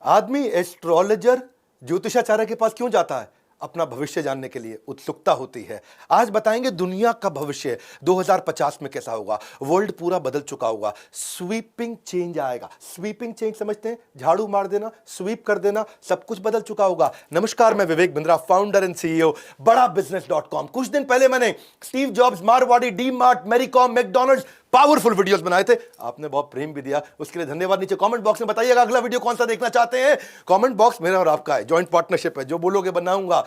आदमी एस्ट्रोलॉजर ज्योतिषाचार्य के पास क्यों जाता है? अपना भविष्य जानने के लिए उत्सुकता होती है। आज बताएंगे दुनिया का भविष्य 2050 में कैसा होगा। वर्ल्ड पूरा बदल चुका होगा, स्वीपिंग चेंज आएगा। स्वीपिंग चेंज समझते हैं? झाड़ू मार देना, स्वीप कर देना, सब कुछ बदल चुका होगा। नमस्कार, मैं Vivek Bindra, founder and CEO बड़ा बिजनेस.com। कुछ दिन पहले मैंने Steve jobs, Marwari, D mart, Mary Kom, McDonald's powerful videos बनाए थे। आपने बहुत प्रेम भी दिया, उसके लिए धन्यवाद। नीचे कमेंट बॉक्स में बताइएगा अगला वीडियो कौन सा देखना चाहते हैं। कमेंट बॉक्स मेरा और आपका है, जॉइंट पार्टनरशिप है। जो बोलोगे बनाऊंगा।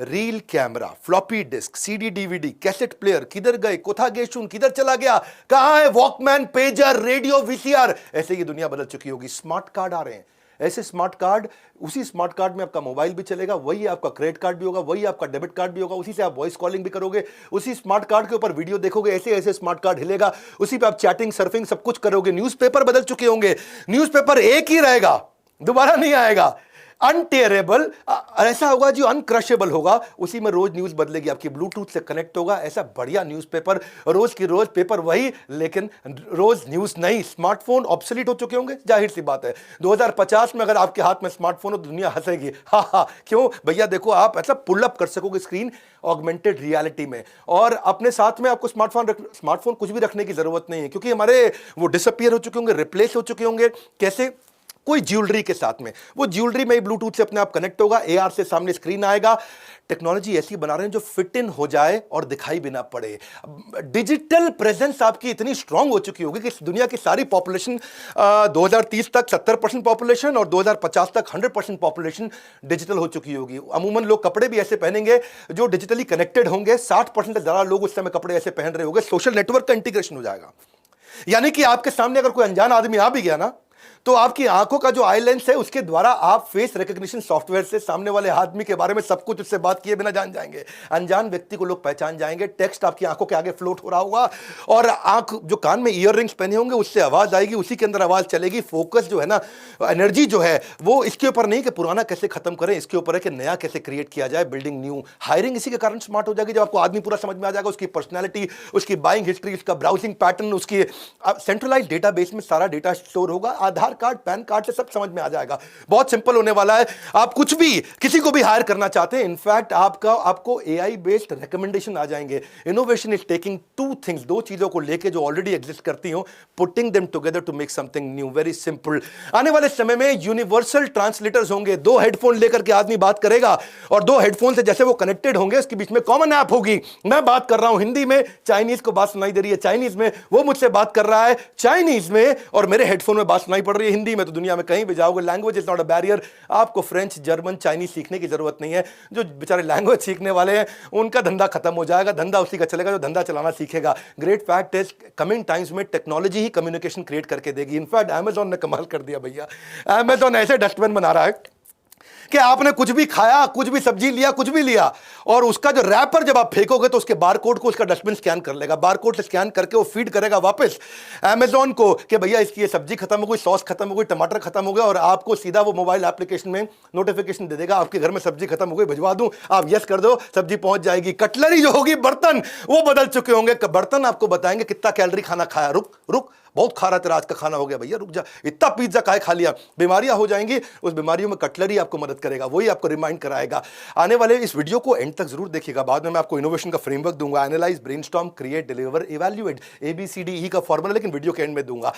Reel camera, floppy disk, CD DVD, cassette player, किधर गए, कोथा गेशुन किधर चला गया, कहां है वॉकमैन, पेजर, रेडियो, वीसीआर। ऐसे ही दुनिया बदल चुकी होगी। स्मार्ट कार्ड आ रहे हैं, ऐसे स्मार्ट कार्ड, उसी स्मार्ट कार्ड में आपका मोबाइल भी चलेगा, वही आपका क्रेडिट कार्ड भी होगा, वही आपका डेबिट कार्ड भी होगा, उसी से आप वॉइस कॉलिंग भी करोगे, उसी स्मार्ट कार्ड के ऊपर वीडियो देखोगे, ऐसे ऐसे स्मार्ट कार्ड हिलेगा, उसी पे आप चैटिंग, सर्फिंग सब कुछ करोगे। न्यूज़पेपर बदल चुके होंगे, न्यूज़पेपर एक ही रहेगा, दोबारा नहीं आएगा। अनटेरेबल ऐसा होगा जो अनक्रशेबल होगा, उसी में रोज न्यूज बदलेगी, आपकी ब्लूटूथ से कनेक्ट होगा। ऐसा बढ़िया न्यूज़पेपर, रोज की रोज पेपर वही, लेकिन रोज न्यूज नहीं। स्मार्टफोन ऑब्सोलीट हो चुके होंगे, जाहिर सी बात है। 2050 में अगर आपके हाथ में स्मार्टफोन हो तो दुनिया हंसेगी। हा, क्यों भैया? देखो, आप ऐसा पुल अप कर सकोगे स्क्रीन ऑगमेंटेड रियलिटी में, और अपने साथ में आपको स्मार्टफोन कुछ भी रखने की जरूरत नहीं है, क्योंकि हमारे वो डिसअपियर हो चुके होंगे, रिप्लेस हो चुके होंगे। कैसे? कोई ज्वेलरी के साथ में, वो ज्वेलरी में ब्लूटूथ से अपने आप कनेक्ट होगा, एआर से सामने स्क्रीन आएगा। टेक्नोलॉजी ऐसी बना रहे हैं जो फिट इन हो जाए और दिखाई भी ना पड़े। डिजिटल प्रेजेंस आपकी इतनी स्ट्रांग हो चुकी होगी कि दुनिया की सारी पॉपुलेशन 2030 तक 70% पॉपुलेशन और 2050 तक 100% पॉपुलेशन डिजिटल हो चुकी होगी। अमूमन लोग कपड़े भी ऐसे पहनेंगे जो डिजिटली कनेक्टेड होंगे। 60% से ज्यादा लोग उस समय कपड़े ऐसे पहन रहे होंगे। सोशल नेटवर्क का इंटीग्रेशन हो जाएगा, यानी कि आपके सामने अगर कोई अनजान आदमी आ भी गया ना, तो आपकी आंखों का जो आई लेंस है उसके द्वारा आप फेस रिकॉग्निशन सॉफ्टवेयर से सामने वाले आदमी के बारे में सब कुछ उससे बात किए बिना जान जाएंगे। अनजान व्यक्ति को लोग पहचान जाएंगे। टेक्स्ट आपकी आंखों के आगे फ्लोट हो रहा होगा, और आंख जो कान में ईयर रिंग्स पहने होंगे उससे आवाज आएगी, उसी के अंदर आवाज चलेगी। फोकस जो है ना, एनर्जी जो है, वो इसके ऊपर नहीं कि पुराना कैसे खत्म करें, इसके ऊपर है कि नया कैसे क्रिएट किया जाए, बिल्डिंग न्यू। हायरिंग इसी के कारण स्मार्ट हो जाएगी जब आपको आदमी पूरा समझ में आ जाएगा, उसकी पर्सनैलिटी, उसकी बाइंग हिस्ट्री, उसका ब्राउजिंग पैटर्न, उसकी सेंट्रलाइज डेटाबेस में सारा डेटा स्टोर होगा। आधार कार्ड, पैन कार्ड से सब समझ में आ जाएगा। बहुत सिंपल होने वाला है। आप कुछ भी किसी को भी हायर करना चाहते हैं, इनफैक्ट आपको एआई बेस्ड रिकमेंडेशन आ जाएंगे। Innovation is taking two things, दो चीजों को लेके जो ऑलरेडी एग्जिस्ट करती हो, putting them together to make something new. Very simple. आने वाले समय में यूनिवर्सल ट्रांसलेटर्स होंगे। दो हेडफोन लेकर के आदमी बात करेगा, और दो हेडफोन से जैसे वो कनेक्टेड होंगे, उसके बीच में कॉमन ऐप होगी। मैं बात कर रहा हूं हिंदी में, चाइनीज को बात सुनाई दे रही है चाइनीज में, वो मुझसे बात कर रहा है चाइनीज में, और मेरे हेडफोन में बात सुनाई पड़ रही है हिंदी में। तो दुनिया में कहीं भी जाओगे, language is not a barrier. आपको फ्रेंच, जर्मन, चाइनीज सीखने की जरूरत नहीं है। जो बेचारे लैंग्वेज सीखने वाले हैं उनका धंधा खत्म हो जाएगा, धंधा उसी का चलेगा जो धंधा चलाना सीखेगा। Great fact is, coming times में टेक्नोलॉजी ही कम्युनिकेशन क्रिएट करके देगी। इनफैक्ट अमेजॉन ने कमाल कर दिया भैया। अमेजॉन ऐसे डस्टबिन बना रहा है कि आपने कुछ भी खाया, कुछ भी सब्जी लिया, कुछ भी लिया, और उसका जो रैपर जब आप फेंकोगे तो उसके बारकोड को उसका डस्टबिन स्कैन कर लेगा। बारकोड से स्कैन करके वो फीड करेगा वापस अमेजॉन को कि भैया इसकी ये सब्जी खत्म हो गई, सॉस खत्म हो गई, टमाटर खत्म हो गया, और आपको सीधा वो मोबाइल एप्लीकेशन में नोटिफिकेशन दे देगा, आपके घर में सब्जी खत्म हो गई, भिजवा दूं, आप यस कर दो, सब्जी पहुंच जाएगी। कटलरी जो होगी, बर्तन, वो बदल चुके होंगे। बर्तन आपको बताएंगे कितना कैलोरी खाना खाया। रुक, बहुत खा रहा तेरा आज का खाना हो गया भैया, रुक जा, इतना पिज्जा काहे खा लिया। बीमारियां हो जाएंगी, उस बीमारियों में कटलरी आपको मदद करेगा, वही आपको रिमाइंड कराएगा। आने वाले इस वीडियो को एंड तक जरूर देखिएगा, बाद में मैं आपको इनोवेशन का फ्रेमवर्क दूंगा। Analyse, brainstorm, create, deliver, evaluate, ABCDE का फॉर्मूला, लेकिन वीडियो के एंड में दूंगा।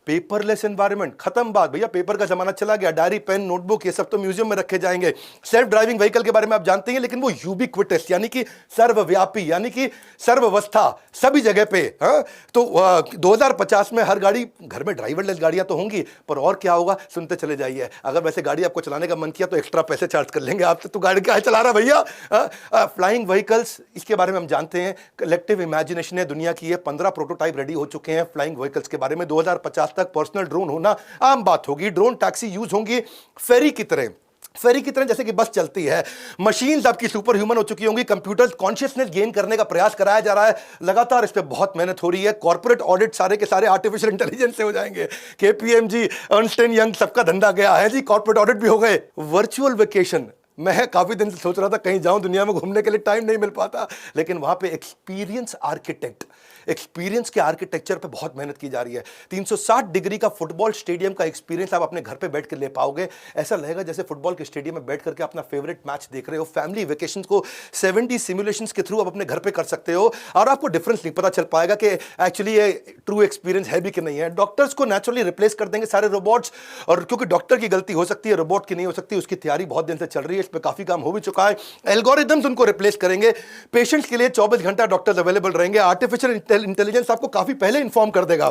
पेपरलेस एनवायरनमेंट, खत्म बात भैया, पेपर का जमाना चला गया। डायरी, पेन, नोटबुक, ये सब तो म्यूजियम में रखे जाएंगे। सेल्फ ड्राइविंग व्हीकल के बारे में आप जानते हैं, लेकिन वो यूबिक्विटस, यानी कि सर्वव्यापी, यानी कि सर्वावस्था, सभी जगह पे। तो 2050 में हर गाड़ी, घर में ड्राइवरलेस गाड़ियां तो होंगी, पर और क्या होगा सुनते चले जाइए। अगर वैसे गाड़ी आपको चलाने का मन किया तो एक्स्ट्रा पैसे चार्ज कर लेंगे आपसे, तो गाड़ी क्या चला रहा भैया। फ्लाइंग व्हीकल्स, इसके बारे में हम जानते हैं, कलेक्टिव इमेजिनेशन है दुनिया की। 15 प्रोटोटाइप रेडी हो चुके हैं फ्लाइंग व्हीकल्स के बारे में। 2050 तक पर्सनल ड्रोन होना आम बात होगी। ड्रोन टैक्सी यूज होंगी फेरी की तरह, जैसे कि बस चलती है। मशीन्स आपकी सुपर ह्यूमन हो चुकी होंगी। कंप्यूटर्स कॉन्शियसनेस गेन करने का प्रयास कराया जा रहा है लगातार, इस पे बहुत मेहनत हो रही है। कॉर्पोरेट ऑडिट सारे के सारे आर्टिफिशियल इंटेलिजेंस से हो जाएंगे। KPMG, अर्नस्ट एंड यंग, सबका धंधा गया है जी, कॉर्पोरेट ऑडिट भी हो गए। वर्चुअल वेकेशन, मैं काफी दिन से सोच रहा था कहीं जाऊं दुनिया में घूमने के लिए, टाइम नहीं मिल पाता, लेकिन वहां पे एक्सपीरियंस के आर्किटेक्चर पे बहुत मेहनत की जा रही है। 360 डिग्री का फुटबॉल स्टेडियम का एक्सपीरियंस आप अपने घर पे बैठ कर ले पाओगे। ऐसा लगेगा जैसे फुटबॉल के स्टेडियम में बैठ करके अपना फेवरेट मैच देख रहे हो। फैमिली वेकेशन को 70 सिमुलेशंस के थ्रू आप अपने घर पे कर सकते हो और आपको डिफरेंस नहीं पता चल पाएगा कि एक्चुअली ये ट्रू एक्सपीरियंस है भी कि नहीं है। डॉक्टर्स को नेचुरली रिप्लेस कर देंगे सारे रोबोट्स, और क्योंकि डॉक्टर की गलती हो सकती है, रोबोट की नहीं हो सकती, उसकी तैयारी बहुत दिन से चल रही है, इस पर काफी काम हो भी चुका है। एल्गोरिदम्स उनको रिप्लेस करेंगे। पेशेंट्स के लिए 24 घंटा डॉक्टर्स अवेलेबल रहेंगे। आर्टिफिशियल इंटेलिजेंस आपको काफी पहले इंफॉर्म कर देगा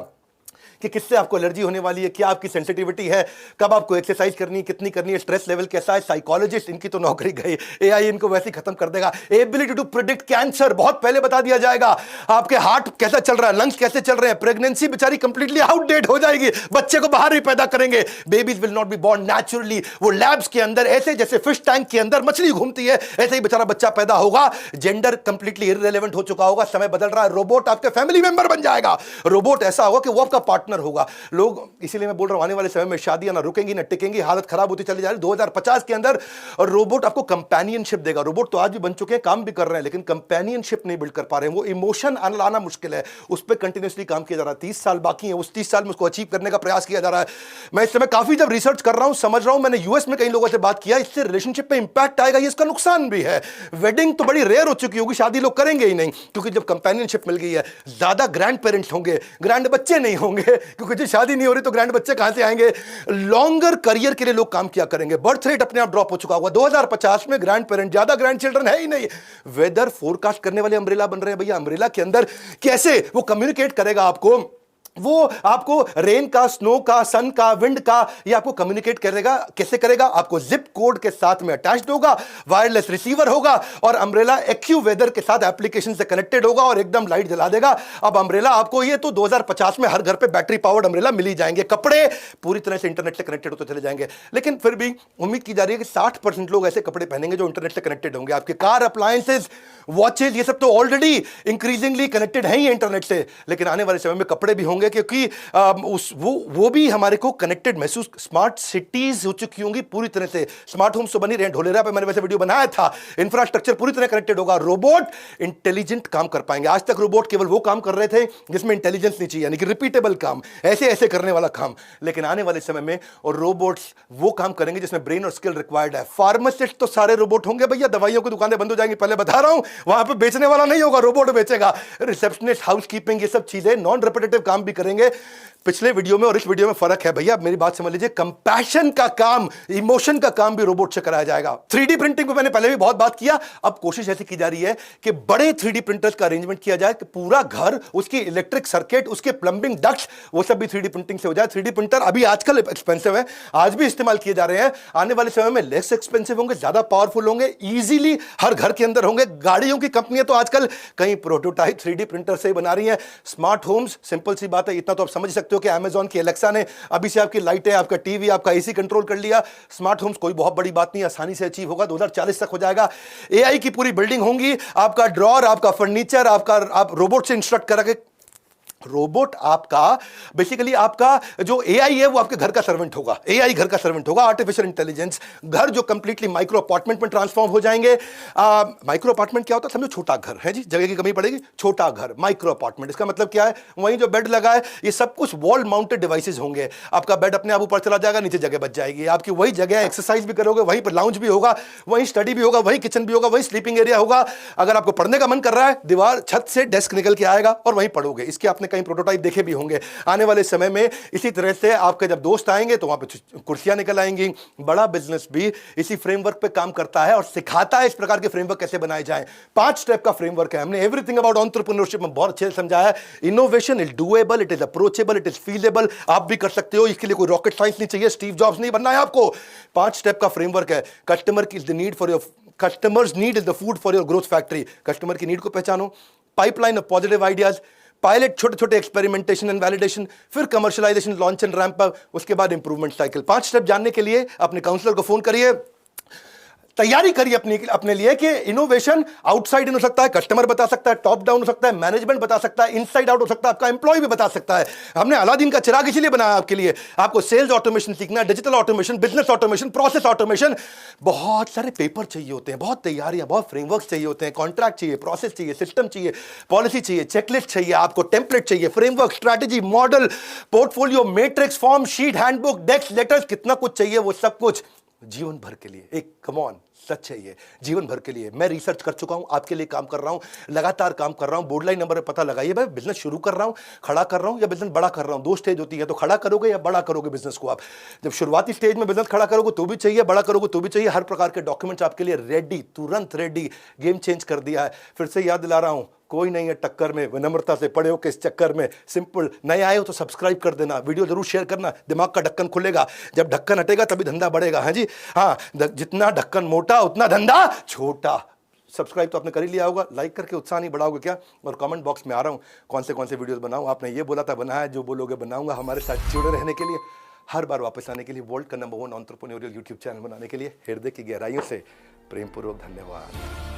कि किससे आपको एलर्जी होने वाली है, क्या आपकी सेंसिटिविटी है, कब आपको एक्सरसाइज करनी है, कितनी करनी है, स्ट्रेस लेवल कैसा है। साइकोलॉजिस्ट, इनकी तो नौकरी गई, एआई इनको वैसे ही खत्म कर देगा। एबिलिटी टू प्रिडिक्ट कैंसर बहुत पहले बता दिया जाएगा। आपके हार्ट कैसा चल रहा है, लंग्स कैसे चल रहे हैं। प्रेगनेंसी बेचारी कंप्लीटली आउटडेट हो जाएगी, बच्चे को बाहर ही पैदा करेंगे। Babies will not be born naturally, वो लैब्स के अंदर ऐसे जैसे फिश टैंक के अंदर मछली घूमती है, ऐसे ही बेचारा बच्चा पैदा होगा। जेंडर कंप्लीटली इररिलेवेंट हो चुका होगा, समय बदल रहा है। रोबोट आपके फैमिली मेंबर बन जाएगा। रोबोट ऐसा होगा कि वो आपका पार्टनर होगा। लोग, इसीलिए मैं बोल रहा हूं आने वाले समय में शादियां ना रुकेंगी ना टिकेंगी, हालत खराब होती चली जा रही है। 2050 के अंदर और रोबोट आपको कंपेनियनशिप देगा। रोबोट तो आज भी बन चुके हैं, काम भी कर रहे हैं, लेकिन कंपेनियनशिप नहीं बिल्ड कर पा रहे हैं। वो इमोशन लाना मुश्किल है, उस पर कंटिन्यूसली काम किया जा रहा है। 30 साल बाकी है, उस 30 साल में उसको अचीव करने का प्रयास किया जा रहा है। मैं इस समय काफी जब रिसर्च कर रहा हूं, समझ रहा हूं, मैंने यूएस में कई लोगों से बात किया, इससे रिलेशनशिप पे इंपैक्ट आएगा, ये इसका नुकसान भी है। वेडिंग तो बड़ी रेयर हो चुकी होगी, शादी लोग करेंगे ही नहीं, क्योंकि जब कंपेनियनशिप मिल गई है, ज्यादा ग्रैंड पेरेंट्स होंगे, ग्रैंड बच्चे नहीं होंगे, क्योंकि जो शादी नहीं हो रही तो ग्रैंड बच्चे कहां से आएंगे। लॉन्गर करियर के लिए लोग काम किया करेंगे। बर्थ रेट अपने आप ड्रॉप हो चुका होगा। 2050 में ग्रैंड पेरेंट, ज्यादा ग्रैंड चिल्ड्रन है ही नहीं। वेदर फोरकास्ट करने वाले अम्ब्रेला बन रहे हैं भैया। अम्ब्रेला के अंदर कैसे वो कम्युनिकेट करेगा आपको, वो आपको रेन का, स्नो का, सन का, विंड का, ये आपको कम्युनिकेट करेगा। कैसे करेगा? आपको जिप कोड के साथ में अटैच्ड होगा, वायरलेस रिसीवर होगा, और अम्ब्रेला एक्यू वेदर के साथ एप्लीकेशन से कनेक्टेड होगा और एकदम लाइट जला देगा। अब अम्ब्रेला आपको, ये तो 2050 में हर घर पे बैटरी पावर्ड अम्ब्रेला मिल ही जाएंगे। कपड़े पूरी तरह से इंटरनेट से कनेक्टेड होते चले जाएंगे, लेकिन फिर भी उम्मीद की जा रही है कि 60% लोग ऐसे कपड़े पहनेंगे जो इंटरनेट से कनेक्टेड होंगे। आपके कार अप्लायंसेस, वॉचेज, ये सब तो ऑलरेडी इंक्रीजिंगली कनेक्टेड है ही इंटरनेट से, लेकिन आने वाले समय में कपड़े भी होंगे, क्योंकि वो भी हमारे को कनेक्टेड महसूस। स्मार्ट सिटीज हो चुकी होंगी पूरी तरह से। स्मार्ट होम्स तो बनी रहे, ढोलेरा पे मैंने वैसे वीडियो बनाया था। इंफ्रास्ट्रक्चर पूरी तरह कनेक्टेड होगा। रोबोट इंटेलिजेंट काम कर पाएंगे। आज तक रोबोट केवल वो काम कर रहे थे जिसमें इंटेलिजेंस नहीं चाहिए, यानी कि रिपीटेबल काम, ऐसे ऐसे करने वाला काम, लेकिन आने वाले समय में और रोबोट्स वो काम करेंगे जिसमें ब्रेन और स्किल रिक्वायर्ड है। फार्मासिस्ट तो सारे रोबोट होंगे भैया, दवाइयों की दुकानें बंद हो जाएंगी, पहले बता रहा हूं। वहां पे बेचने वाला नहीं होगा, रोबोट बेचेगा। रिसेप्शनिस्ट, हाउसकीपिंग, ये सब चीजें नॉन रिपीटेटिव काम भी करेंगे। पिछले वीडियो में और इस वीडियो में फर्क है भैया, मेरी बात समझ लीजिए। कंपैशन का काम, इमोशन का काम भी रोबोट से कराया जाएगा। 3D प्रिंटिंग पे मैंने पहले भी बहुत बात किया, अब कोशिश ऐसी की जा रही है कि बड़े 3D प्रिंटर्स का अरेंजमेंट किया जाए कि पूरा घर, उसकी इलेक्ट्रिक सर्किट, उसके प्लंबिंग डक्ट्स, वो सब भी 3D प्रिंटिंग से हो जाए। 3D प्रिंटर अभी आजकल एक्सपेंसिव है, आज भी इस्तेमाल किए जा रहे हैं, आने वाले समय में लेस एक्सपेंसिव होंगे, ज्यादा पावरफुल होंगे, इजीली हर घर के अंदर होंगे। गाड़ियों की कंपनियां तो आजकल कई प्रोटोटाइप 3D प्रिंटर से ही बना रही हैं। स्मार्ट होम्स, सिंपल सी बात है, इतना तो आप समझ सकते हो कि अमेजॉन की एलेक्सा ने अभी से आपकी लाइटें, आपका टीवी, आपका एसी कंट्रोल कर लिया। स्मार्ट होम्स कोई बहुत बड़ी बात नहीं, आसानी से अचीव होगा, 2040 तक हो जाएगा। एआई की पूरी बिल्डिंग होंगी, आपका ड्रॉर, आपका फर्नीचर, आप रोबोट से इंस्ट्रक्ट करा के, रोबोट आपका बेसिकली, आपका जो एआई है वो आपके घर का सर्वेंट होगा। एआई घर का सर्वेंट होगा, आर्टिफिशियल इंटेलिजेंस। घर जो कंप्लीटली माइक्रो अपार्टमेंट में ट्रांसफॉर्म हो जाएंगे। माइक्रो अपार्टमेंट क्या होता है? समझो छोटा घर है जी, जगह की कमी पड़ेगी, छोटा घर, माइक्रो अपार्टमेंट। इसका मतलब क्या है? वहीं जो बेड लगा है, ये सब कुछ वॉल माउंटेड डिवाइसेस होंगे। आपका बेड अपने आप ऊपर चला जाएगा, नीचे जगह बच जाएगी, आपकी वही जगह, एक्सरसाइज भी करोगे, वहीं पर लाउंज भी होगा, वहीं स्टडी भी होगा, वहीं किचन भी होगा, वहीं स्लीपिंग एरिया होगा। अगर आपको पढ़ने का मन कर रहा है, दीवार, छत से डेस्क निकल के आएगा और वहीं पढ़ोगे। इसके आपने कई प्रोटोटाइप देखे भी होंगे। आने वाले समय में इसी तरह से आपके जब दोस्त आएंगे तो वहां पे कुर्सियां निकल आएंगी। बड़ा बिजनेस भी इसी फ्रेमवर्क पे काम करता है और सिखाता है इस प्रकार के फ्रेमवर्क कैसे बनाए जाएं। 5 स्टेप का फ्रेमवर्क है। हमने एवरीथिंग अबाउट एंटरप्रेन्योरशिप में बहुत अच्छे से समझाया है। Innovation is doable, it is approachable, it is feasible. आप भी कर सकते हो, इसके लिए कोई रॉकेट साइंस नहीं चाहिए, स्टीव जॉब्स नहीं बनना है आपको। 5 स्टेप का फ्रेमवर्क है। कस्टमर की need for your customers need is the food for your growth factory. Customer की नीड को पहचानो, pipeline of positive ideas, pilot, छोटे छोटे एक्सपेरिमेंटेशन एंड वैलिडेशन, फिर commercialisation, launch and ramp up, उसके बाद इंप्रूवमेंट साइकिल। 5 स्टेप जानने के लिए अपने काउंसलर को फोन करिए। तैयारी करिए अपने लिए कि इनोवेशन आउटसाइड इन हो सकता है, कस्टमर बता सकता है, टॉप डाउन हो सकता है, मैनेजमेंट बता सकता है, इनसाइड आउट हो सकता है, आपका एम्प्लॉय भी बता सकता है। हमने अलादीन का चिराग इसीलिए बनाया आपके लिए। आपको सेल्स ऑटोमेशन सीखना है, digital automation, business automation, process automation. बहुत सारे पेपर चाहिए होते हैं, बहुत तैयारियां, बहुत फ्रेमवर्क चाहिए होते हैं, कॉन्ट्रैक्ट चाहिए, प्रोसेस चाहिए, सिस्टम चाहिए, पॉलिसी चाहिए, चेकलिस्ट चाहिए, आपको टेम्पलेट चाहिए, framework, strategy, model, portfolio, matrix, form, sheet, handbook, desk, letters, कितना कुछ चाहिए। वो सब कुछ जीवन भर के लिए, एक कम ऑन सच है ये, जीवन भर के लिए। मैं रिसर्च कर चुका हूं, आपके लिए काम कर रहा हूं, लगातार काम कर रहा हूं। बोर्ड लाइन नंबर पे पता लगाइए भाई, बिजनेस शुरू कर रहा हूं, खड़ा कर रहा हूं या बिजनेस बड़ा कर रहा हूं। दो स्टेज होती है, तो खड़ा करोगे या बड़ा करोगे बिजनेस को। आप जब शुरुआती स्टेज में बिजनेस खड़ा करोगे तो भी चाहिए, बड़ा करोगे तो भी चाहिए। हर प्रकार के डॉक्यूमेंट्स आपके लिए रेडी, तुरंत रेडी। गेम चेंज कर दिया है। फिर से याद दिला रहा हूं, कोई नहीं है टक्कर में, विनम्रता से पड़े हो किस चक्कर में। सिंपल, नए आए हो तो सब्सक्राइब कर देना, वीडियो जरूर शेयर करना, दिमाग का ढक्कन खुलेगा। जब ढक्कन हटेगा तभी धंधा बढ़ेगा। हाँ जी, हाँ, जितना ढक्कन मोटा उतना धंधा छोटा। सब्सक्राइब तो आपने कर ही लिया होगा, लाइक करके उत्साह नहीं बढ़ाओगे क्या? और कमेंट बॉक्स में आ रहा हूँ कौन से वीडियोस बनाऊँ। आपने ये बोला था बनाया, जो बोलोगे बनाऊंगा। हमारे साथ जुड़े रहने के लिए, हर बार वापस आने के लिए, वर्ल्ड का नंबर 1 एंटरप्रेन्योरियल यूट्यूब चैनल बनाने के लिए हृदय की गहराइयों से प्रेमपूर्वक धन्यवाद।